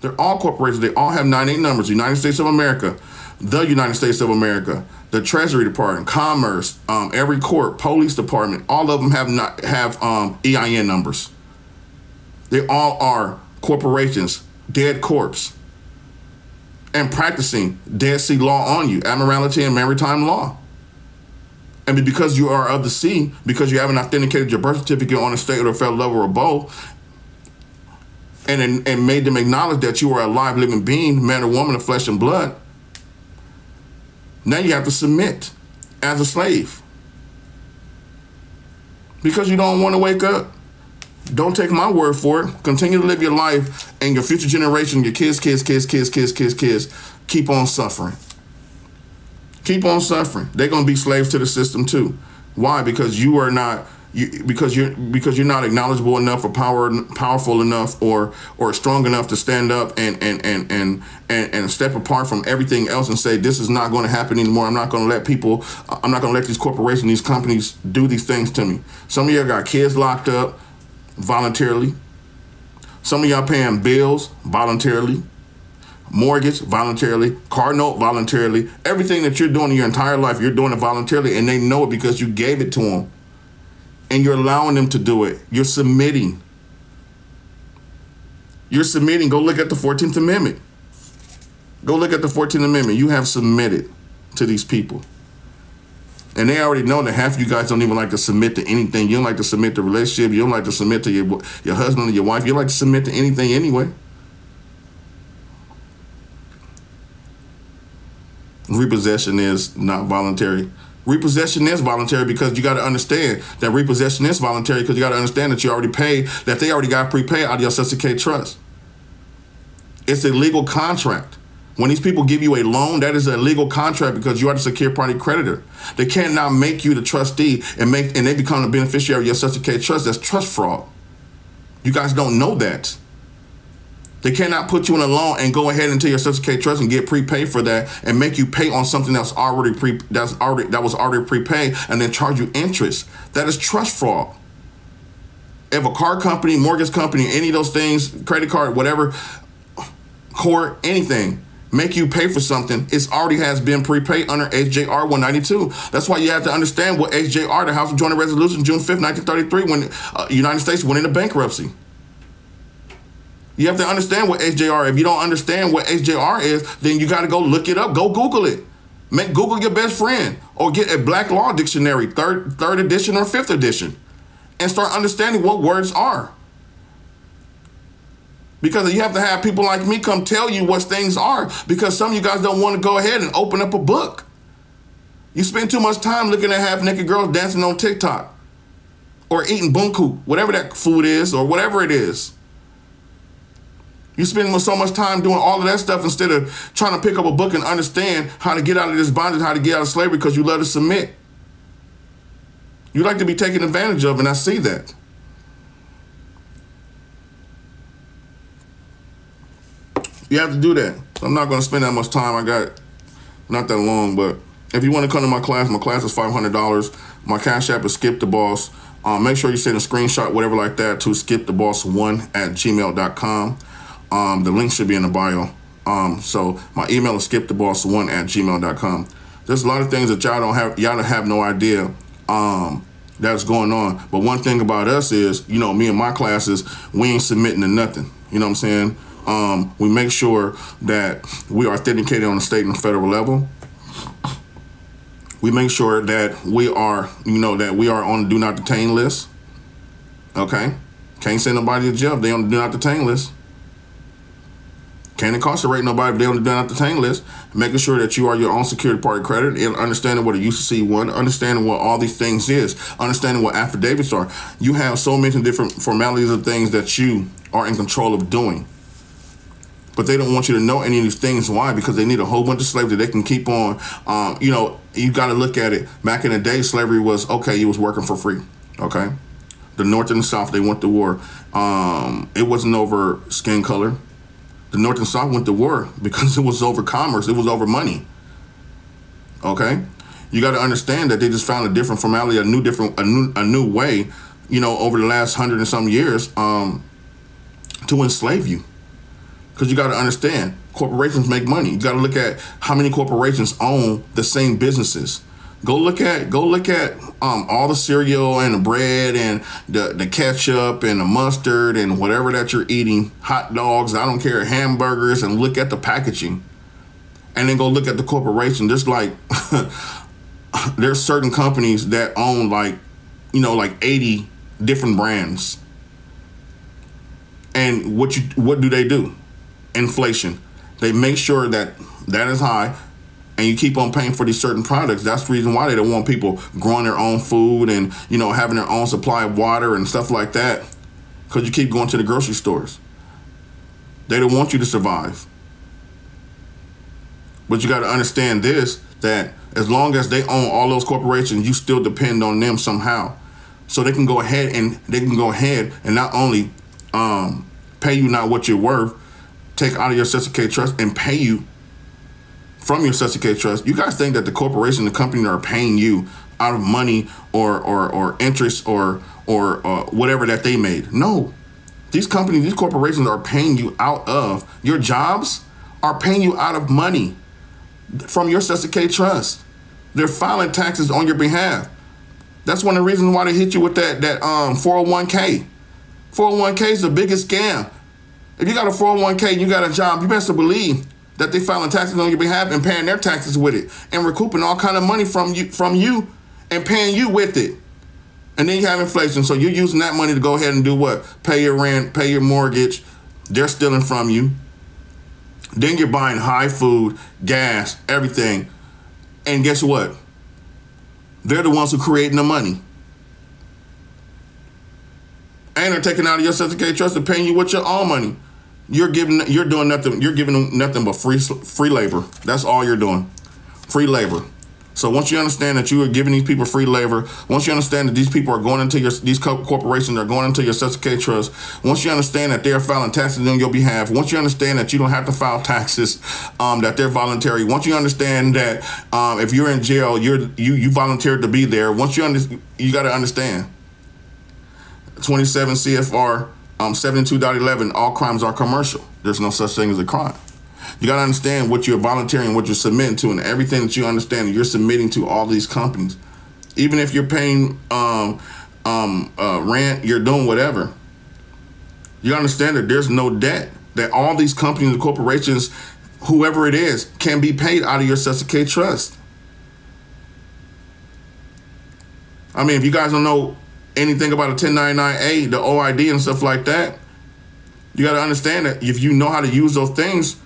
They're all corporations. They all have 98 numbers. The United States of America, the United States of America, the Treasury Department, Commerce, every court, police department, all of them have EIN numbers. They all are corporations, dead corpse, and practicing Dead Sea law on you, admiralty and maritime law. And because you are of the sea, because you haven't authenticated your birth certificate on a state or federal level or both, and made them acknowledge that you are a live living being, man or woman of flesh and blood, now you have to submit as a slave. Because you don't want to wake up. Don't take my word for it. Continue to live your life, and your future generation, your kids, keep on suffering. Keep on suffering. They're going to be slaves to the system too. Why? Because you are not, because you're not acknowledgeable enough, or powerful enough, or strong enough to stand up and step apart from everything else and say, this is not going to happen anymore. I'm not going to let people, I'm not going to let these corporations, these companies do these things to me. Some of you got kids locked up voluntarily. Some of y'all paying bills voluntarily. Mortgage voluntarily, car note voluntarily. Everything that you're doing in your entire life, you're doing it voluntarily, and they know it because you gave it to them. And you're allowing them to do it. You're submitting. You're submitting. Go look at the 14th Amendment. Go look at the 14th Amendment. You have submitted to these people. And they already know that half of you guys don't even like to submit to anything. You don't like to submit to relationship. You don't like to submit to your husband or your wife. You don't like to submit to anything anyway. Repossession is not voluntary. Repossession is voluntary because you got to understand that repossession is voluntary, because you got to understand that you already paid, that they already got prepaid out of your Social Security trust. It's a legal contract. When these people give you a loan, that is a legal contract because you are the secured party creditor. They can't now make you the trustee and they become the beneficiary of your Social Security trust. That's trust fraud. You guys don't know that. They cannot put you in a loan and go ahead into your Social Security trust and get prepaid for that and make you pay on something that's that was already prepaid and then charge you interest. That is trust fraud. If a car company, mortgage company, any of those things, credit card, whatever, court, anything, make you pay for something, it already has been prepaid under HJR 192. That's why you have to understand what HJR, the House of Joint Resolution, June 5th, 1933, when the United States went into bankruptcy. You have to understand what HJR. If you don't understand what HJR is, then you got to go look it up. Go Google it. Make Google your best friend, or get a Black Law Dictionary, third edition or 5th edition, and start understanding what words are. Because you have to have people like me come tell you what things are, because some of you guys don't want to go ahead and open up a book. You spend too much time looking at half-naked girls dancing on TikTok or eating bunku, whatever that food is or whatever it is. You spend so much time doing all of that stuff instead of trying to pick up a book and understand how to get out of this bondage, how to get out of slavery, because you love to submit. You like to be taken advantage of, and I see that. You have to do that. I'm not going to spend that much time. I got not that long, but if you want to come to my class is $500. My Cash App is Skip the Boss. Make sure you send a screenshot, whatever like that, to skiptheboss1@gmail.com. The link should be in the bio. So my email is skiptheboss1@gmail.com. There's a lot of things that y'all don't have no idea that's going on. But one thing about us is, you know, me and my classes, we ain't submitting to nothing. You know what I'm saying? We make sure that we are authenticated on the state and federal level. We make sure that we are, that we are on the do not detain list. Okay? Can't send nobody to jail if they on the do not detain list. Can't incarcerate nobody if they're on the do not detain list. Making sure that you are your own security party creditor, and understanding what a UCC1, understanding what all these things is, understanding what affidavits are. You have so many different formalities of things that you are in control of doing. But they don't want you to know any of these things. Why? Because they need a whole bunch of slaves that they can keep on. You got to look at it. Back in the day, slavery was, okay, you was working for free. Okay? The North and the South, they went to war. It wasn't over skin color. The North and South went to war because it was over commerce. It was over money. Okay? You got to understand that they just found a different formality, a new way, over the last 100 and some years to enslave you. Because you got to understand, corporations make money. You got to look at how many corporations own the same businesses. Go look at all the cereal and the bread and the ketchup and the mustard and whatever that you're eating, hot dogs, I don't care, hamburgers, and look at the packaging. And then go look at the corporation. There's like there's certain companies that own like 80 different brands. And what do they do? Inflation. They make sure that is high, and you keep on paying for these certain products. That's the reason why they don't want people growing their own food and having their own supply of water and stuff like that, because you keep going to the grocery stores. They don't want you to survive. But you got to understand this, that as long as they own all those corporations, you still depend on them somehow. So they can go ahead and not only pay you not what you're worth, take out of your Cesar K Trust and pay you from your Cesar K Trust. You guys think that the corporation, the company are paying you out of money or interest or whatever that they made. No, these companies, these corporations are paying you out of your jobs, are paying you out of money from your Cesar K Trust. They're filing taxes on your behalf. That's one of the reasons why they hit you with that 401k. 401k is the biggest scam. If you got a 401k and you got a job, you best believe that they filing taxes on your behalf and paying their taxes with it and recouping all kind of money from you and paying you with it. And then you have inflation, so you're using that money to go ahead and do what? Pay your rent, pay your mortgage. They're stealing from you. Then you're buying high food, gas, everything. And guess what? They're the ones who creating the money. And they're taking out of your Cesar K Trust and paying you with your own money. You're giving them nothing but free labor. That's all you're doing. Free labor. So once you understand that you are giving these people free labor, once you understand that these people are going into these corporations are going into your Cesar K Trust, once you understand that they're filing taxes on your behalf, once you understand that you don't have to file taxes, that they're voluntary, once you understand that if you're in jail, you volunteered to be there, you got to understand 27 CFR 72.11, all crimes are commercial. There's no such thing as a crime. You got to understand what you're volunteering, what you're submitting to, and everything that you understand you're submitting to all these companies. Even if you're paying rent, you're doing whatever. You understand that there's no debt, that all these companies and corporations, whoever it is, can be paid out of your Cesar K Trust. I mean, if you guys don't know anything about a 1099A, the OID and stuff like that, you got to understand that if you know how to use those things,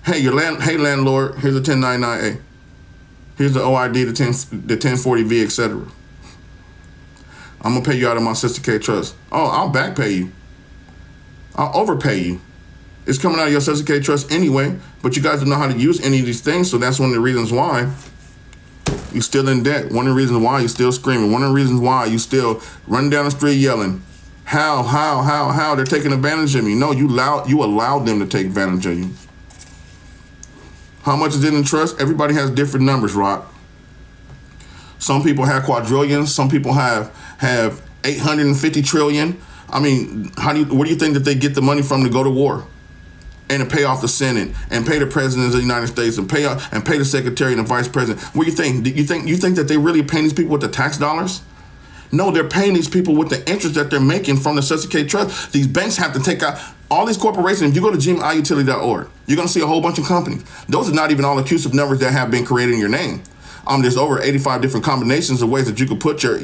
hey, landlord, here's a 1099A. Here's the OID, the 1040V, etc. I'm going to pay you out of my Cesar K Trust. Oh, I'll back pay you. I'll overpay you. It's coming out of your Cesar K Trust anyway, but you guys don't know how to use any of these things, so that's one of the reasons why you're still in debt. One of the reasons why you're still screaming. One of the reasons why you still running down the street yelling, how, they're taking advantage of me. No, you allowed them to take advantage of you. How much is in the trust? Everybody has different numbers, Rock. Some people have quadrillions. Some people have 850 trillion. I mean, where do you think that they get the money from to go to war and to pay off the Senate and pay the president of the United States and pay the secretary and the vice president? What do you think? You think that they really paying these people with the tax dollars? No, they're paying these people with the interest that they're making from the Cesar K Trust. These banks have to take out all these corporations. If you go to gmiutility.org, you're going to see a whole bunch of companies. Those are not even all inclusive numbers that have been created in your name. There's over 85 different combinations of ways that you could put your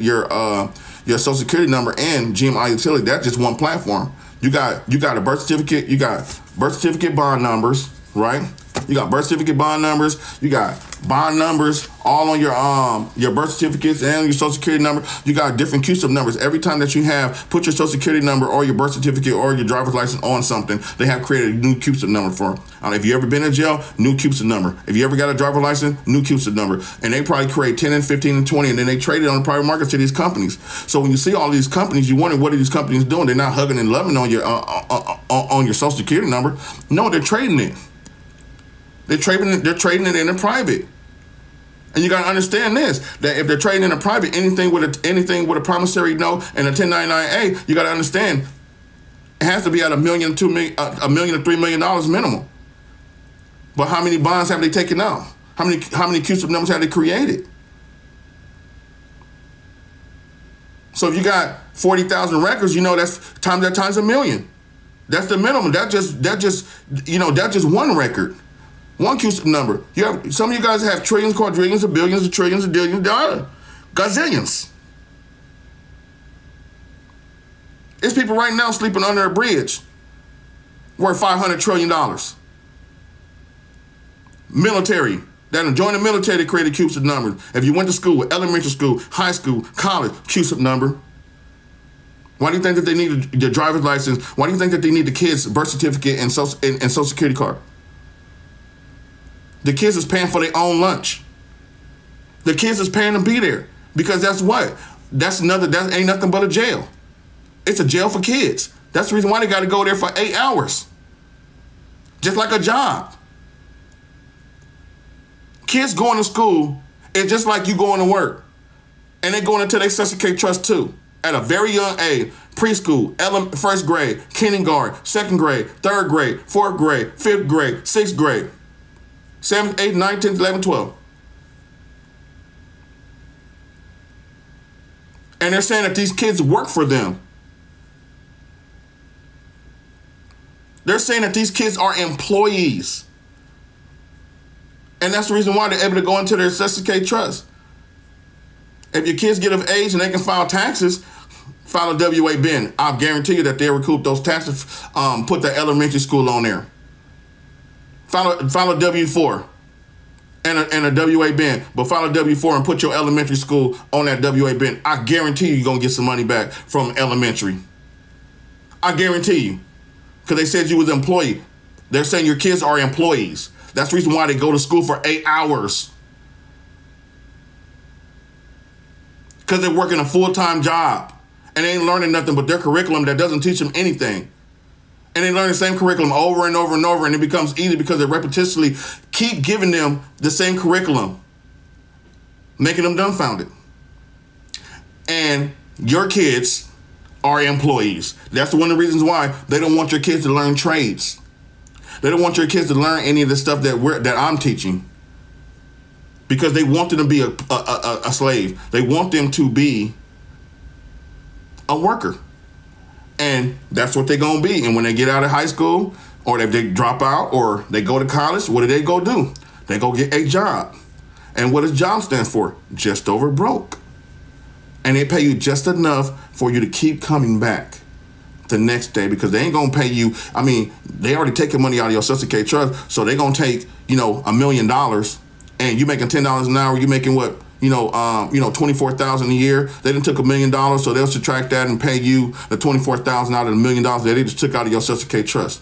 Social Security number in GMI Utility. That's just one platform. You got a birth certificate. You got birth certificate bond numbers, right? You got birth certificate bond numbers. You got bond numbers all on your birth certificates and your Social Security number. You got different CUSIP numbers. Every time that you have put your Social Security number or your birth certificate or your driver's license on something, they have created a new CUSIP number for them. If you ever been in jail, new CUSIP number. If you ever got a driver's license, new CUSIP number. And they probably create 10 and 15 and 20, and then they trade it on the private market to these companies. So when you see all these companies, you wonder, what are these companies doing? They're not hugging and loving on your Social Security number. No, they're trading it. They're trading it in a private. And you got to understand this, that if they're trading in a private, anything with a promissory note and a 1099A, you got to understand It has to be at $1 million, $2 million, $1 million to $3 million minimum. But how many bonds have they taken out? How many CUSIP numbers have they created? So if you got 40,000 records, you know that's times $1 million. That's the minimum. That's just one record, one CUSIP number. You have some of you guys have trillions, quadrillions, of billions, of trillions, of billions, gazillions. There's people right now sleeping under a bridge worth $500 trillion. Military. That join the military, they created CUSIP numbers. If you went to school, elementary school, high school, college, CUSIP number. Why do you think that they need the driver's license? Why do you think that they need the kids' birth certificate and social security card? The kids is paying for their own lunch. The kids is paying to be there because that's what? That ain't nothing but a jail. It's a jail for kids. That's the reason why they got to go there for 8 hours. Just like a job. Kids going to school is just like you going to work. And they going into their Social Security Trust too. At a very young age, preschool, first grade, kindergarten, second grade, third grade, fourth grade, fifth grade, sixth grade, 7th, 8th, 9th, 10th, 11th, 12th. And they're saying that these kids work for them. They're saying that these kids are employees. And that's the reason why they're able to go into their Social Security Trust. If your kids get of age and they can file taxes, file a WA-BIN. I'll guarantee you that they'll recoup those taxes, put the elementary school on there. File a W-4 and a WA-BIN, but file a W-4 and put your elementary school on that WA-BIN. I guarantee you're going to get some money back from elementary. I guarantee you. Because they said you was an employee. They're saying your kids are employees. That's the reason why they go to school for 8 hours. Because they're working a full-time job. And they ain't learning nothing but their curriculum that doesn't teach them anything. And they learn the same curriculum over and over and over, and it becomes easy because they repetitiously keep giving them the same curriculum, making them dumbfounded. And your kids are employees. That's one of the reasons why they don't want your kids to learn trades. They don't want your kids to learn any of the stuff that I'm teaching. Because they want them to be a slave. They want them to be a worker. And that's what they're going to be. And when they get out of high school, or if they drop out, or they go to college, what do they go do? They go get a job. And what does job stand for? Just over broke. And they pay you just enough for you to keep coming back the next day, because they ain't going to pay you. I mean, they already taking money out of your Social Security Trust, so they're going to take, $1 million, and you making $10 an hour, you making what? 24,000 a year. They done took $1 million, so they'll subtract that and pay you the 24,000 out of the $1 million that they just took out of your Social Security Trust.